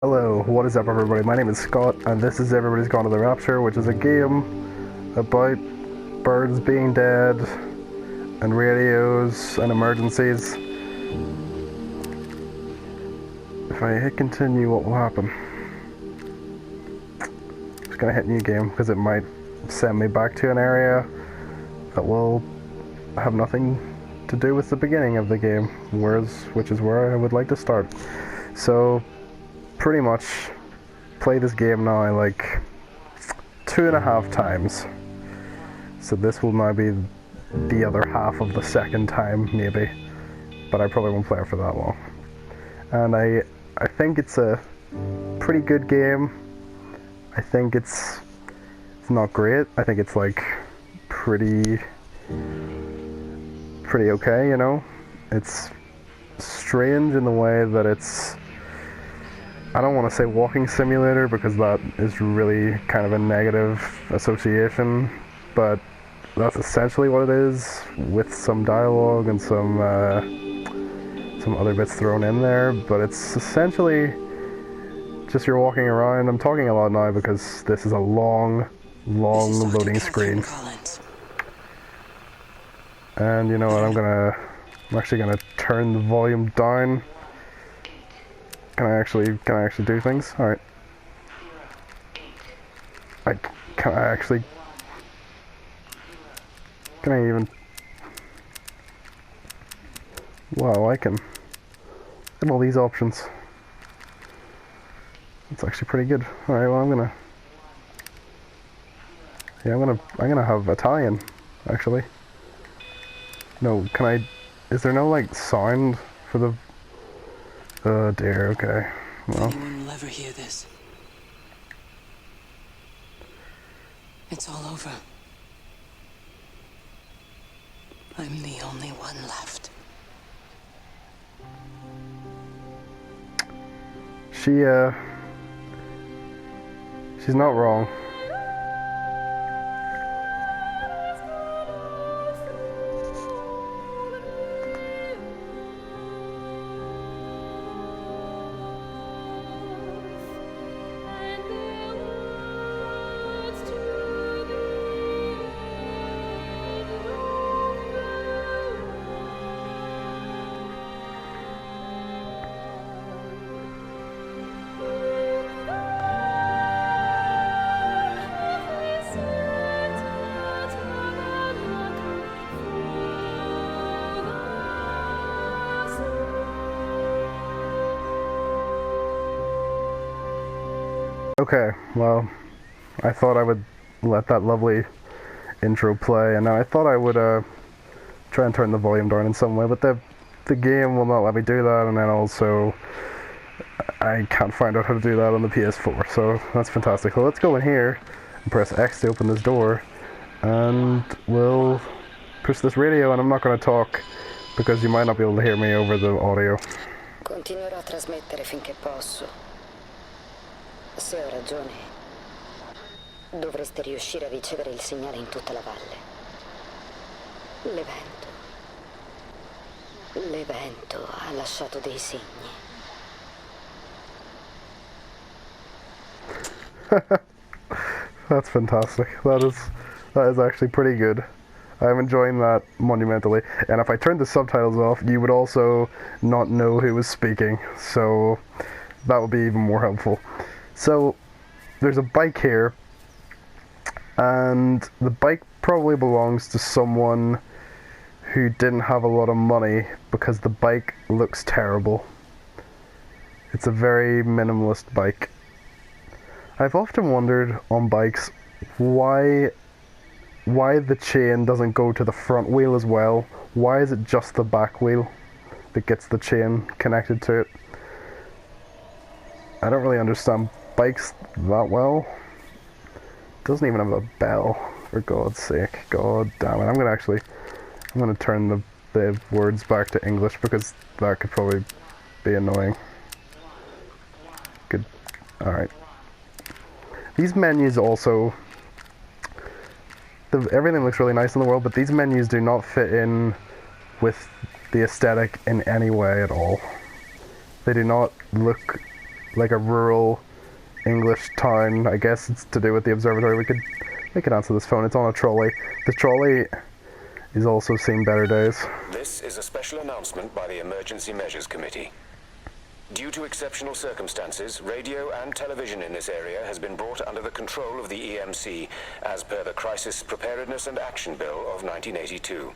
Hello, what is up everybody? My name is Scott and this is Everybody's Gone to the Rapture, which is a game about birds being dead and radios and emergencies. If I hit continue, what will happen? I'm just gonna hit new game because it might send me back to an area that will have nothing to do with the beginning of the game, which is where I would like to start. So pretty much play this game now like 2.5 times. So this will now be the other half of the second time, maybe. But I probably won't play it for that long. And I think it's a pretty good game. I think it's not great. I think it's like pretty okay, you know? It's strange in the way that it's, I don't want to say walking simulator because that is really kind of a negative association, but that's essentially what it is, with some dialogue and some other bits thrown in there. But it's essentially just you're walking around. I'm talking a lot now because this is a long loading screen. And you know what? I'm actually gonna turn the volume down. Can I actually do things? All right. Can I even? Wow, I can. Look at all these options. It's actually pretty good. All right, well I'm gonna have Italian, actually. No, can I? Is there no like sound for the? Oh dear, okay. Well. Anyone will ever hear this. It's all over. I'm the only one left. She's not wrong. Okay, well, I thought I would let that lovely intro play, and now I thought I would try and turn the volume down in some way, but the game will not let me do that, and then also I can't find out how to do that on the PS4, so that's fantastic. So let's go in here and press X to open this door, and we'll push this radio, and I'm not going to talk because you might not be able to hear me over the audio. Continuerò a trasmettere finché posso. Se ho ragione, dovreste riuscire a ricevere il segnale in tutta la valle. L'evento ha lasciato dei segni. That's fantastic. That is actually pretty good. I'm enjoying that monumentally. And if I turned the subtitles off, you would also not know who was speaking. So that would be even more helpful. So, there's a bike here, and the bike probably belongs to someone who didn't have a lot of money because the bike looks terrible. It's a very minimalist bike. I've often wondered on bikes why the chain doesn't go to the front wheel as well. Why is it just the back wheel that gets the chain connected to it? I don't really understand bikes that well. Doesn't even have a bell, for God's sake. God damn it. I'm gonna turn the words back to English because that could probably be annoying. Good. Alright. These menus also, everything looks really nice in the world, but these menus do not fit in with the aesthetic in any way at all. They do not look like a rural English town. I guess it's to do with the observatory. We could answer this phone. It's on a trolley. The trolley is also seen better days. This is a special announcement by the Emergency Measures Committee. Due to exceptional circumstances, radio and television in this area has been brought under the control of the EMC as per the Crisis Preparedness and Action Bill of 1982.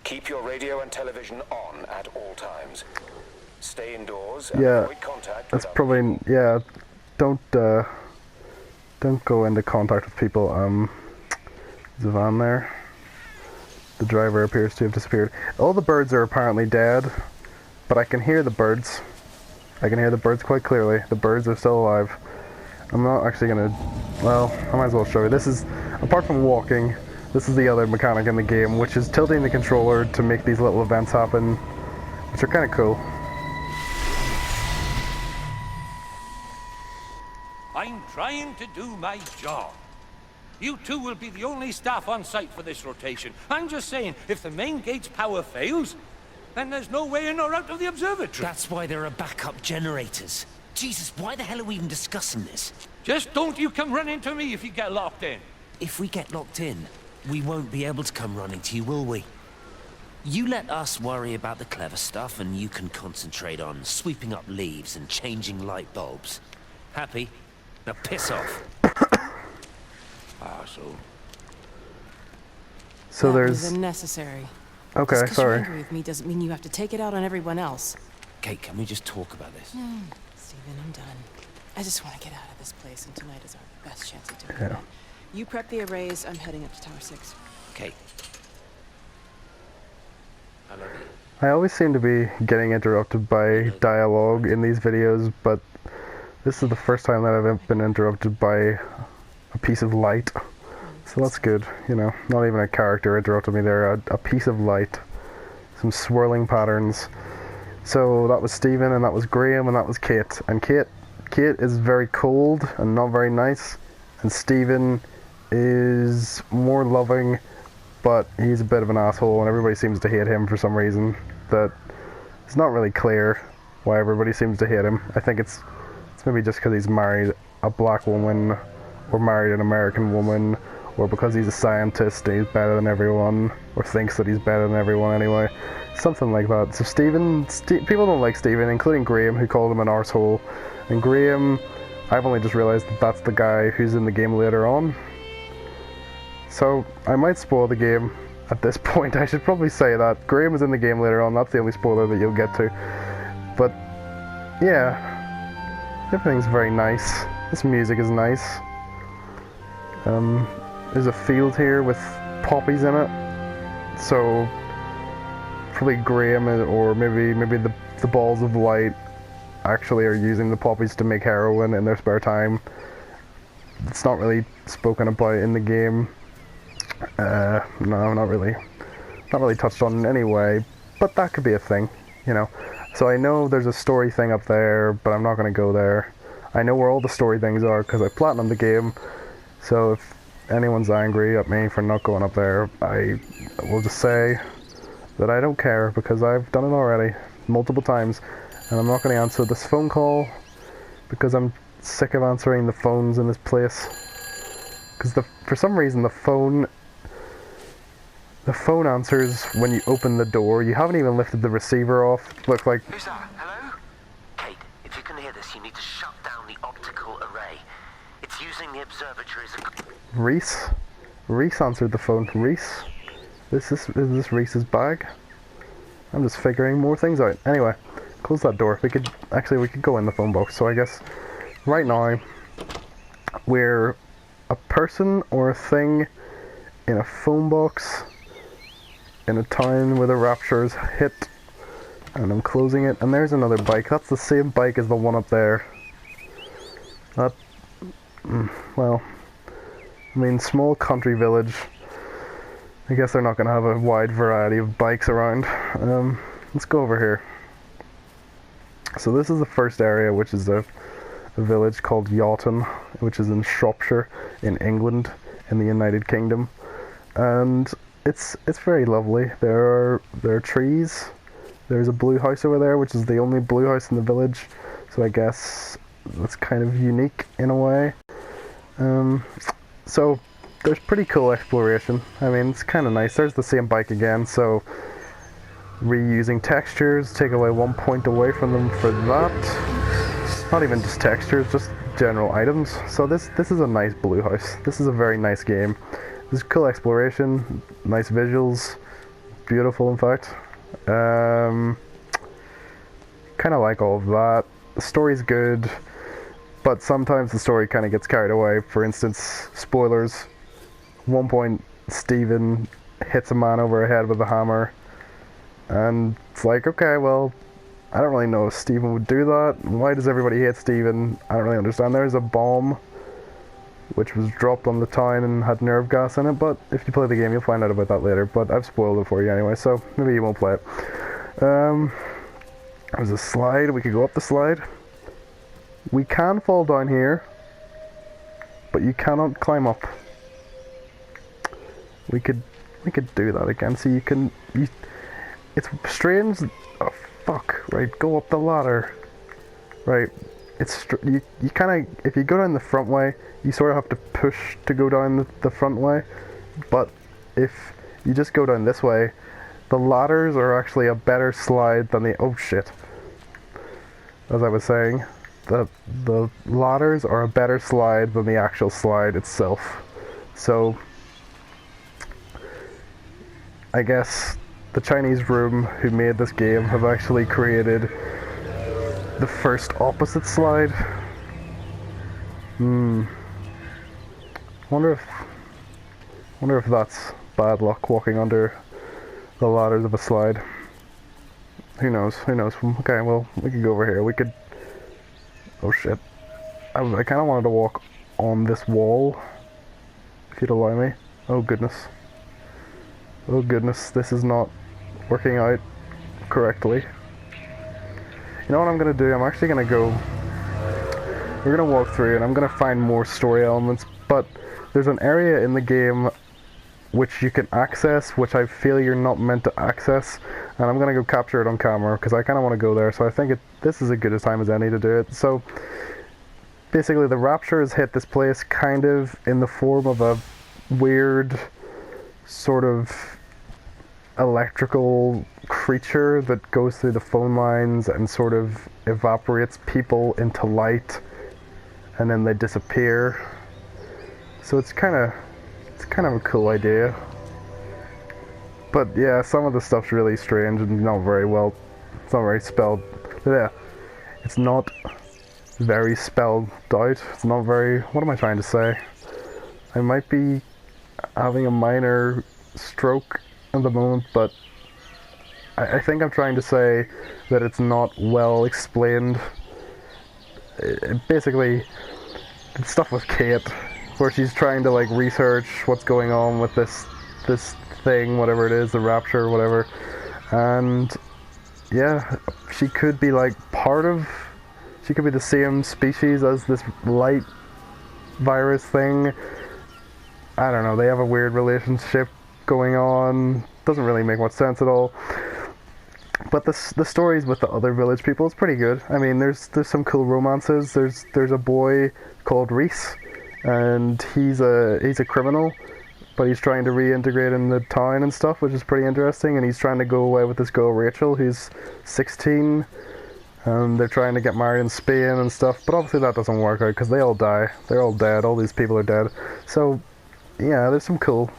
Keep your radio and television on at all times. Stay indoors and avoid contact. That's probably Don't go into contact with people. There's a van there. The driver appears to have disappeared. All the birds are apparently dead, but I can hear the birds. I can hear the birds quite clearly. The birds are still alive. I'm not actually gonna... Well, I might as well show you. This is, apart from walking, this is the other mechanic in the game, which is tilting the controller to make these little events happen, which are kind of cool. I'm trying to do my job. You two will be the only staff on site for this rotation. I'm just saying, if the main gate's power fails, then there's no way in or out of the observatory. That's why there are backup generators. Jesus, why the hell are we even discussing this? Just don't you come running to me if you get locked in. If we get locked in, we won't be able to come running to you, will we? You let us worry about the clever stuff, and you can concentrate on sweeping up leaves and changing light bulbs. Happy? Now piss off. So that there's... was unnecessary. Okay, Just 'cause sorry. you're angry with me doesn't mean you have to take it out on everyone else. Kate, can we just talk about this? No, Stephen, I'm done. I just want to get out of this place, and tonight is our best chance of doing that. You prep the arrays. I'm heading up to Tower 6. Kate. I love you. I always seem to be getting interrupted by dialogue in these videos, but this is the first time that I've been interrupted by a piece of light. So that's good, you know. Not even a character interrupted me there, a piece of light. Some swirling patterns. So that was Stephen, and that was Graham, and that was Kate. And Kate is very cold and not very nice. And Stephen is more loving, but he's a bit of an asshole, and everybody seems to hate him for some reason. That it's not really clear why everybody seems to hate him. I think it's maybe just because he's married a black woman, or married an American woman, or because he's a scientist and he's better than everyone, or thinks that he's better than everyone anyway. Something like that. So people don't like Stephen, including Graham, who called him an arsehole. And Graham, I've only just realised that that's the guy who's in the game later on. So I might spoil the game at this point. I should probably say that. Graham is in the game later on, that's the only spoiler that you'll get to. But, yeah. Everything's very nice. This music is nice. There's a field here with poppies in it, so probably Graham or maybe the balls of light actually are using the poppies to make heroin in their spare time. It's not really spoken about in the game. No, not really touched on in any way, but that could be a thing, you know. So I know there's a story thing up there, but I'm not going to go there. I know where all the story things are because I platinumed the game. So if anyone's angry at me for not going up there, I will just say that I don't care because I've done it already multiple times, and I'm not going to answer this phone call because I'm sick of answering the phones in this place. Because for some reason the phone answers when you open the door. You haven't even lifted the receiver off. Look, like... Who's that? Hello? Kate, if you can hear this, you need to shut down the optical array. It's using the observatory as a... Reese answered the phone. Reese? Is this Reese's bag? I'm just figuring more things out. Anyway, close that door. We could go in the phone box. So I guess right now we're a person or a thing in a phone box in a town where the Rapture's hit, and I'm closing it, and there's another bike. That's the same bike as the one up there. That, well, I mean, small country village. I guess they're not going to have a wide variety of bikes around. Let's go over here. So this is the first area, which is a village called Yawton, which is in Shropshire, in England, in the United Kingdom. And it's very lovely. There are trees. There's a blue house over there, which is the only blue house in the village. so I guess that's kind of unique in a way. So there's pretty cool exploration. I mean, it's kind of nice. There's the same bike again, so reusing textures, take away 1 point away from them for that. Not even just textures, just general items. So this is a nice blue house. This is a very nice game. This is cool exploration, nice visuals, beautiful in fact. Kind of like all of that. The story's good, but sometimes the story kind of gets carried away. For instance, spoilers. 1 point, Steven hits a man over the head with a hammer, and it's like, okay, well, I don't really know if Steven would do that. Why does everybody hate Steven? I don't really understand. There's a bomb which was dropped on the town and had nerve gas in it, but if you play the game you'll find out about that later, but I've spoiled it for you anyway, so maybe you won't play it. There's a slide. We could go up the slide. We can fall down here, but you cannot climb up. We could do that again. So it's strange. Oh fuck! Right, go up the ladder. Right, you kind of, if you go down the front way, you sort of have to push to go down the front way. But if you just go down this way, the ladders are actually a better slide than the, oh shit. As I was saying, the ladders are a better slide than the actual slide itself. So I guess the Chinese room who made this game have actually created the first opposite slide. Wonder if that's bad luck, walking under the ladders of a slide. Who knows? Who knows? Okay, well, we could go over here. We could... Oh shit. I kind of wanted to walk on this wall, if you'd allow me. Oh goodness. Oh goodness, this is not working out correctly. You know what I'm going to do? I'm actually going to go... We're going to walk through and I'm going to find more story elements, but there's an area in the game which you can access, which I feel you're not meant to access, and I'm going to go capture it on camera because I kind of want to go there, so I think this is as good a time as any to do it. So basically the Rapture has hit this place kind of in the form of a weird sort of electrical creature that goes through the phone lines and sort of evaporates people into light, and then they disappear. So it's kind of a cool idea. But yeah, some of the stuff's really strange and not very well, it's not very spelled, yeah, it's not very spelled out, it's not very, what am I trying to say? I might be having a minor stroke at the moment, but I think I'm trying to say that it's not well explained. Basically, it's stuff with Kate, where she's trying to like research what's going on with this thing, whatever it is, the Rapture or whatever, and yeah, she could be like she could be the same species as this light virus thing. I don't know, they have a weird relationship going on, doesn't really make much sense at all. But the stories with the other village people is pretty good. I mean, there's some cool romances. There's a boy called Reese, and he's a criminal, but he's trying to reintegrate in the town and stuff, which is pretty interesting. And he's trying to go away with this girl Rachel, who's 16. They're trying to get married in Spain and stuff, but obviously that doesn't work out because they all die. They're all dead. All these people are dead. So yeah, there's some cool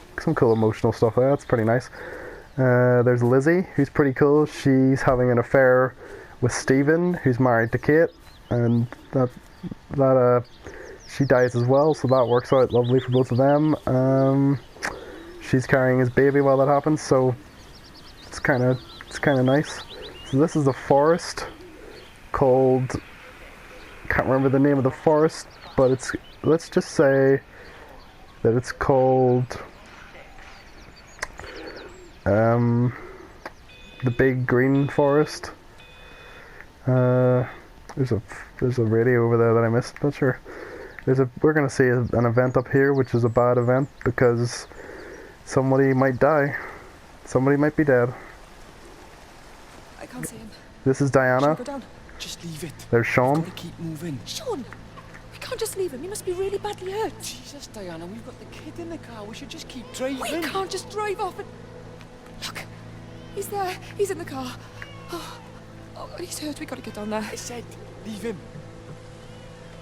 emotional stuff there. That's pretty nice. There's Lizzie, who's pretty cool. She's having an affair with Steven, who's married to Kate, and that she dies as well, so that works out lovely for both of them. She's carrying his baby while that happens, so it's kind of nice. So this is a forest called, can't remember the name of the forest, but let's just say that it's called the Big Green Forest. There's a radio over there that I missed. Not sure. We're gonna see an event up here, which is a bad event because somebody might die. Somebody might be dead. I can't see him. This is Diana. Go down. Just leave it. There's Sean. We've got to keep moving. Sean! We can't just leave him. He must be really badly hurt. Jesus, Diana, we've got the kid in the car. We should just keep driving. We can't just drive off and... Look, he's there. He's in the car. Oh, he's hurt. We gotta get down there. I said, leave him.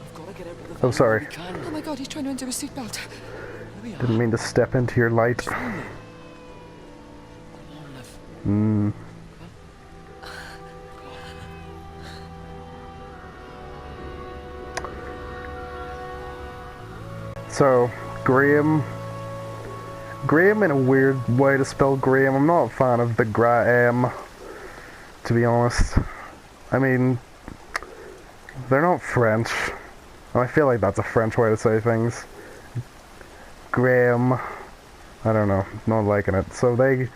We've got to get out of the Oh, van sorry. when we can. Oh my god, he's trying to undo his seatbelt. There we are. Didn't mean to step into your light. It's fine then. Come on, love. Hmm. So, Graham in a weird way to spell Graham. I'm not a fan of the Graham, to be honest. I mean, they're not French. And I feel like that's a French way to say things. Graham, I don't know, not liking it. So they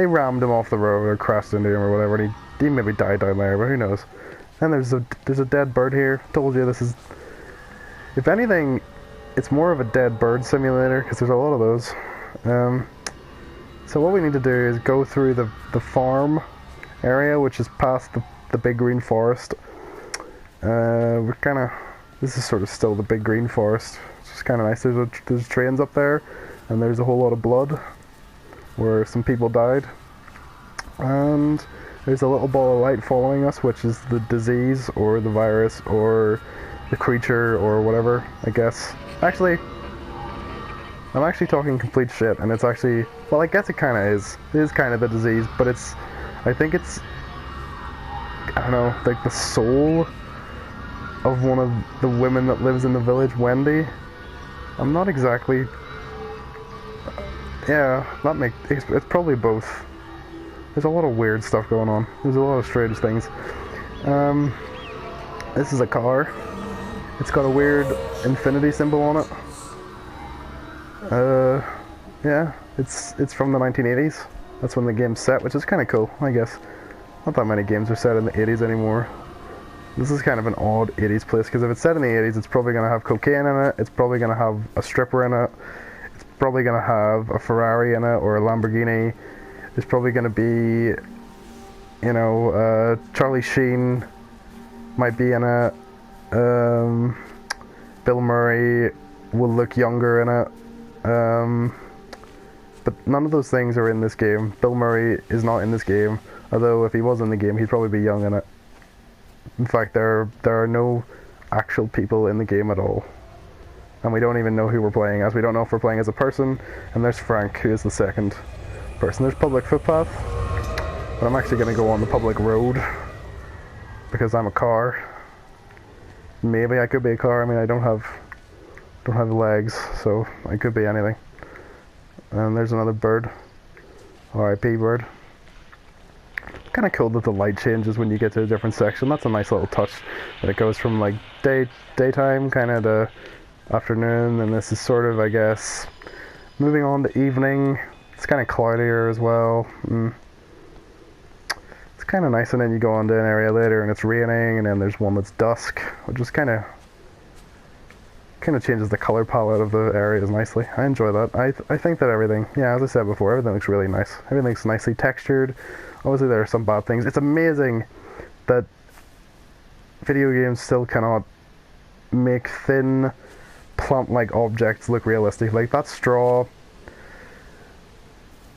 rammed him off the road or crashed into him or whatever, and he maybe died down there, but who knows. And there's a dead bird here. Told you this is, if anything, it's more of a dead bird simulator, because there's a lot of those. So what we need to do is go through the farm area, which is past the big green forest. We're kind of, this is sort of still the big green forest. It's just kind of nice. There's trains up there, and there's a whole lot of blood where some people died. And there's a little ball of light following us, which is the disease or the virus or the creature or whatever, I guess. Actually, I'm actually talking complete shit, and it's actually, well, I guess it kind of is. It is kind of the disease, but it's, I think it's, I don't know, like the soul of one of the women that lives in the village, Wendy. I'm not exactly, yeah, it's probably both. There's a lot of weird stuff going on. There's a lot of strange things. This is a car. It's got a weird infinity symbol on it. Yeah, it's from the 1980s. That's when the game's set, which is kind of cool, I guess. Not that many games are set in the 80s anymore. This is kind of an odd 80s place, because if it's set in the 80s, it's probably going to have cocaine in it, it's probably going to have a stripper in it, it's probably going to have a Ferrari in it, or a Lamborghini. There's probably going to be, you know, Charlie Sheen might be in it. Bill Murray will look younger in it. But none of those things are in this game. Bill Murray is not in this game, although if he was in the game, he'd probably be young in it. In fact, there are no actual people in the game at all. And we don't even know who we're playing as. We don't know if we're playing as a person. And there's Frank, who is the second person. There's public footpath, but I'm actually going to go on the public road because I'm a car. Maybe I could be a car. I mean, I don't have legs, so I could be anything. And there's another bird. R.I.P. bird. Kind of cool that the light changes when you get to a different section. That's a nice little touch. That it goes from like daytime kind of to afternoon, and this is sort of, I guess, moving on to evening. It's kind of cloudier as well. It's kind of nice, and then you go on to an area later and it's raining, and then there's one that's dusk, which is kind of changes the color palette of the areas nicely. I enjoy that. I think that everything, yeah, as I said before, everything looks really nice. Everything's nicely textured. Obviously there are some bad things. It's amazing that video games still cannot make thin plant-like objects look realistic. Like that straw,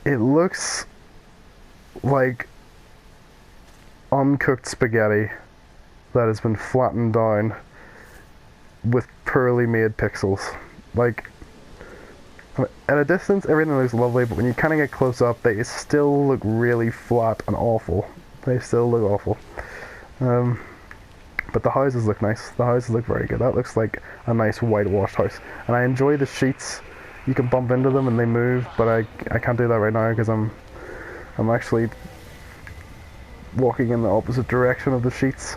it looks like uncooked spaghetti that has been flattened down with poorly made pixels. Like, at a distance everything looks lovely, but when you kind of get close up, they still look really flat and awful. They still look awful. But the houses look nice. The houses look very good. That looks like a nice whitewashed house. And I enjoy the sheets. You can bump into them and they move, but I can't do that right now because I'm actually walking in the opposite direction of the sheets.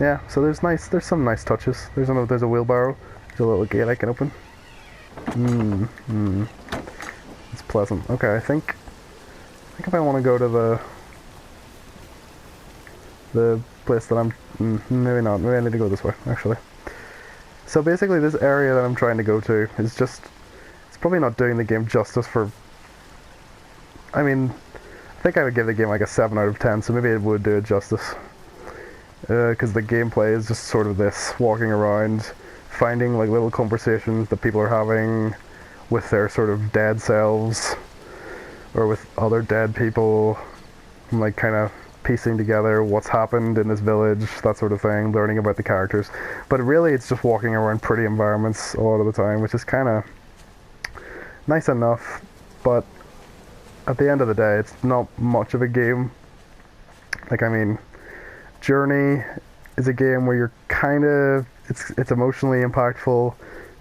Yeah, so there's some nice touches. There's a wheelbarrow. There's a little gate I can open. It's pleasant. Okay, I think if I want to go to the place that I'm, maybe not. Maybe I need to go this way actually. So basically, this area that I'm trying to go to is just, it's probably not doing the game justice for. I mean, think I would give the game like a 7 out of 10, so maybe it would do it justice. Because the gameplay is just sort of this, walking around, finding like little conversations that people are having with their sort of dead selves, or with other dead people, and like kind of piecing together what's happened in this village, that sort of thing, learning about the characters. But really it's just walking around pretty environments a lot of the time, which is kind of nice enough, but at the end of the day it's not much of a game. Like, I mean, Journey is a game where you're kind of, it's emotionally impactful.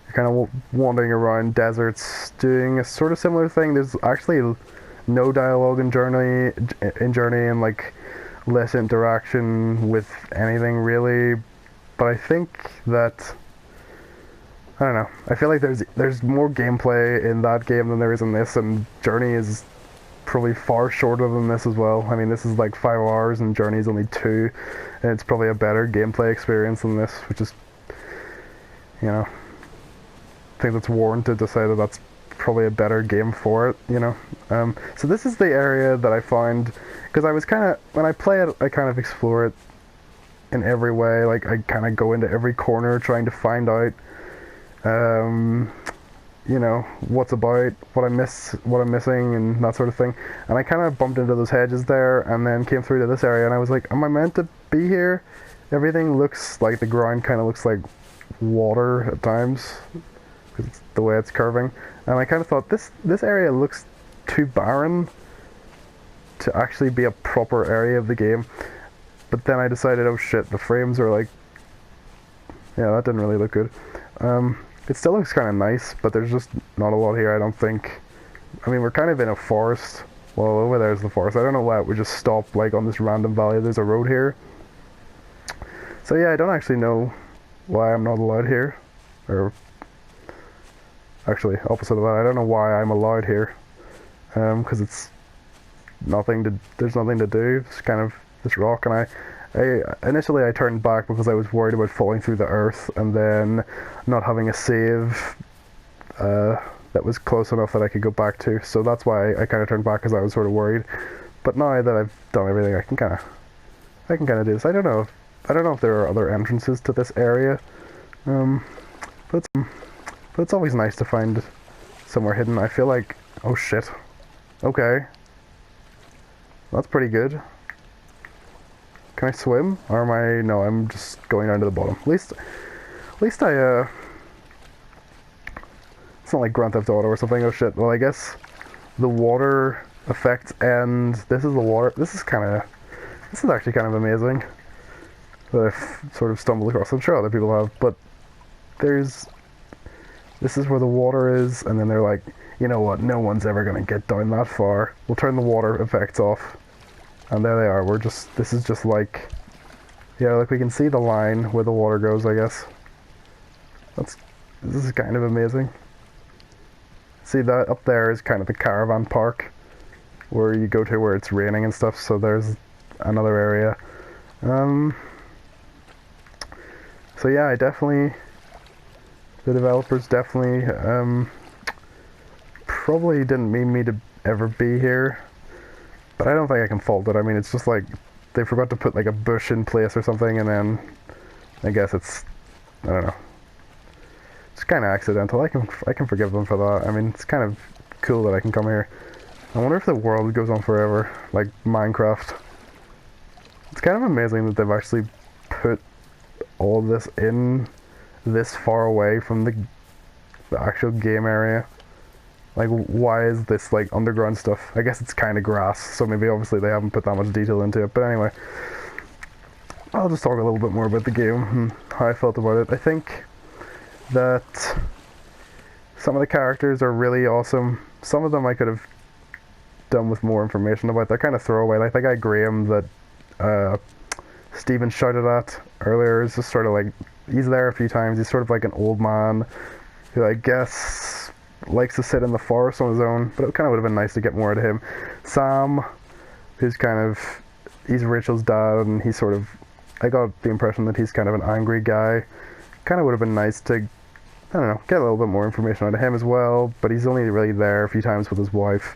You're kind of wandering around deserts doing a sort of similar thing. There's actually no dialogue in Journey, and like less interaction with anything really. But I think that, I don't know, I feel like there's more gameplay in that game than there is in this, and Journey is probably far shorter than this as well. I mean, this is like 5 hours and Journey's only 2, and it's probably a better gameplay experience than this, which is, you know, I think that's warranted to say that that's probably a better game for it, you know. So this is the area that I found, because I was kind of, when I play it, I kind of explore it in every way. Like, I kind of go into every corner trying to find out, you know, what's about, what I'm missing, and that sort of thing. And I kind of bumped into those hedges there, and then came through to this area, and I was like, am I meant to be here? Everything looks like, the ground kind of looks like water at times, because it's the way it's curving. And I kind of thought, this area looks too barren to actually be a proper area of the game. But then I decided, oh shit, the frames are like, yeah, that didn't really look good. It still looks kind of nice, but there's just not a lot here, I don't think. I mean, we're kind of in a forest. Well, over there's the forest. I don't know why it would just stop like on this random valley. There's a road here. So yeah, I don't actually know why I'm not allowed here. Or actually, opposite of that, I don't know why I'm allowed here. Because it's nothing to, there's nothing to do. It's kind of this rock, and initially I turned back because I was worried about falling through the earth and then not having a save that was close enough that I could go back to. So that's why I kind of turned back, because I was sort of worried. But now that I've done everything, I can kind of do this. I don't know if there are other entrances to this area, but it's always nice to find somewhere hidden. I feel like, oh shit, okay, that's pretty good. Can I swim? Or am I... No, I'm just going down to the bottom. At least I, it's not like Grand Theft Auto or something. Oh shit. Well, I guess the water effects end. This is the water. This is actually kind of amazing that I've sort of stumbled across. I'm sure other people have, but this is where the water is, and then they're like, you know what, no one's ever gonna get down that far. We'll turn the water effects off. And there they are. This is just like, yeah, like we can see the line where the water goes, I guess. This is kind of amazing. See, that up there is kind of the caravan park where you go to where it's raining and stuff, so there's another area. So yeah, the developers definitely, probably didn't mean me to ever be here. But I don't think I can fault it. I mean, it's just like they forgot to put like a bush in place or something, and then I guess it's, I don't know, it's kind of accidental. I can forgive them for that. I mean, it's kind of cool that I can come here. I wonder if the world goes on forever, like Minecraft. It's kind of amazing that they've actually put all of this in this far away from the actual game area. Like, why is this, like, underground stuff? I guess it's kind of grass, so maybe obviously they haven't put that much detail into it. But anyway, I'll just talk a little bit more about the game and how I felt about it. I think that some of the characters are really awesome. Some of them I could have done with more information about. They're kind of throwaway. Like, the guy Graham that Steven shouted at earlier is just sort of like, he's there a few times. He's sort of like an old man who I guess likes to sit in the forest on his own, but it kind of would have been nice to get more out of him. Sam, who's he's Rachel's dad, and he's sort of, I got the impression that he's kind of an angry guy. Kind of would have been nice to, I don't know, get a little bit more information out of him as well, but he's only really there a few times with his wife.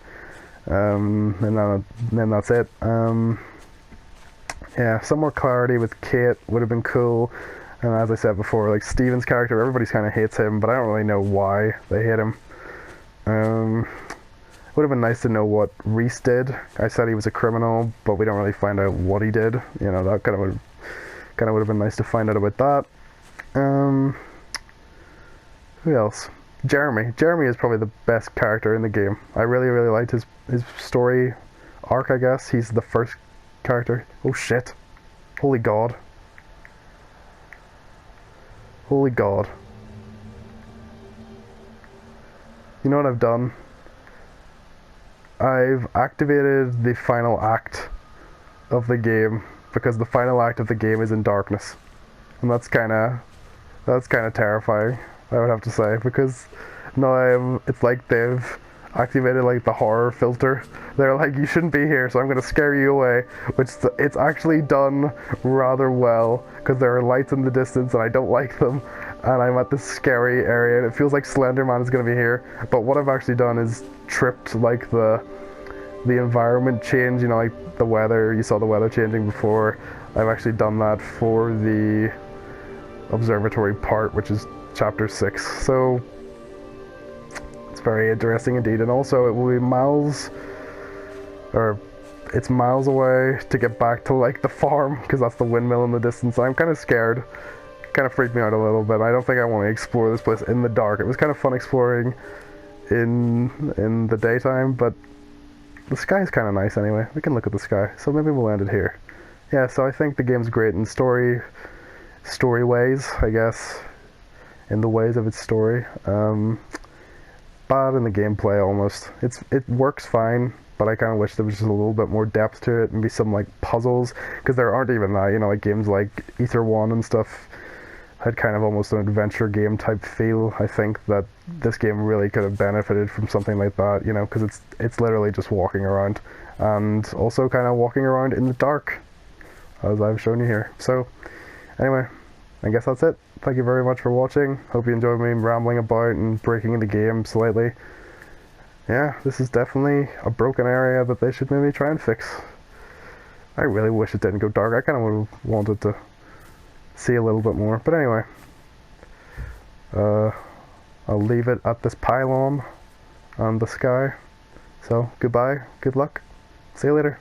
And then that's it. Yeah, some more clarity with Kate would have been cool. And as I said before, like Steven's character, everybody kind of hates him, but I don't really know why they hate him. It would have been nice to know what Reese did. I said he was a criminal, but we don't really find out what he did. You know, that kind of would have been nice to find out about that. Who else? Jeremy. Jeremy is probably the best character in the game. I really, really liked his story arc, I guess. He's the first character. Oh shit. Holy God. Holy God. You know what I've done? I've activated the final act of the game because the final act of the game is in darkness. And that's kinda terrifying, I would have to say, because now it's like they've activated like the horror filter. They're like, you shouldn't be here, so I'm gonna scare you away, which it's actually done rather well, because there are lights in the distance and I don't like them, and I'm at this scary area and it feels like Slender Man is gonna be here. But what I've actually done is tripped like the environment change, you know, like the weather. You saw the weather changing before. I've actually done that for the observatory part, which is chapter 6. So it's very interesting indeed. And also it will be it's miles away to get back to like the farm, because that's the windmill in the distance. I'm kind of scared. It kind of freaked me out a little bit. I don't think I want to explore this place in the dark. It was kind of fun exploring in the daytime, but the sky is kind of nice anyway. We can look at the sky, so maybe we'll end it here. Yeah, so I think the game's great in story ways, I guess, in the ways of its story. Bad in the gameplay almost. It works fine, but I kind of wish there was just a little bit more depth to it, maybe some like puzzles, because there aren't even that. You know, like games like Ether 1 and stuff had kind of almost an adventure game type feel. I think that this game really could have benefited from something like that, you know, because it's literally just walking around, and also kind of walking around in the dark, as I've shown you here. So anyway, I guess that's it. Thank you very much for watching. Hope you enjoyed me rambling about and breaking the game slightly. Yeah, this is definitely a broken area that they should maybe try and fix. I really wish it didn't go dark. I kind of would have wanted to see a little bit more, but anyway, I'll leave it at this pylon and the sky. So goodbye, good luck, see you later.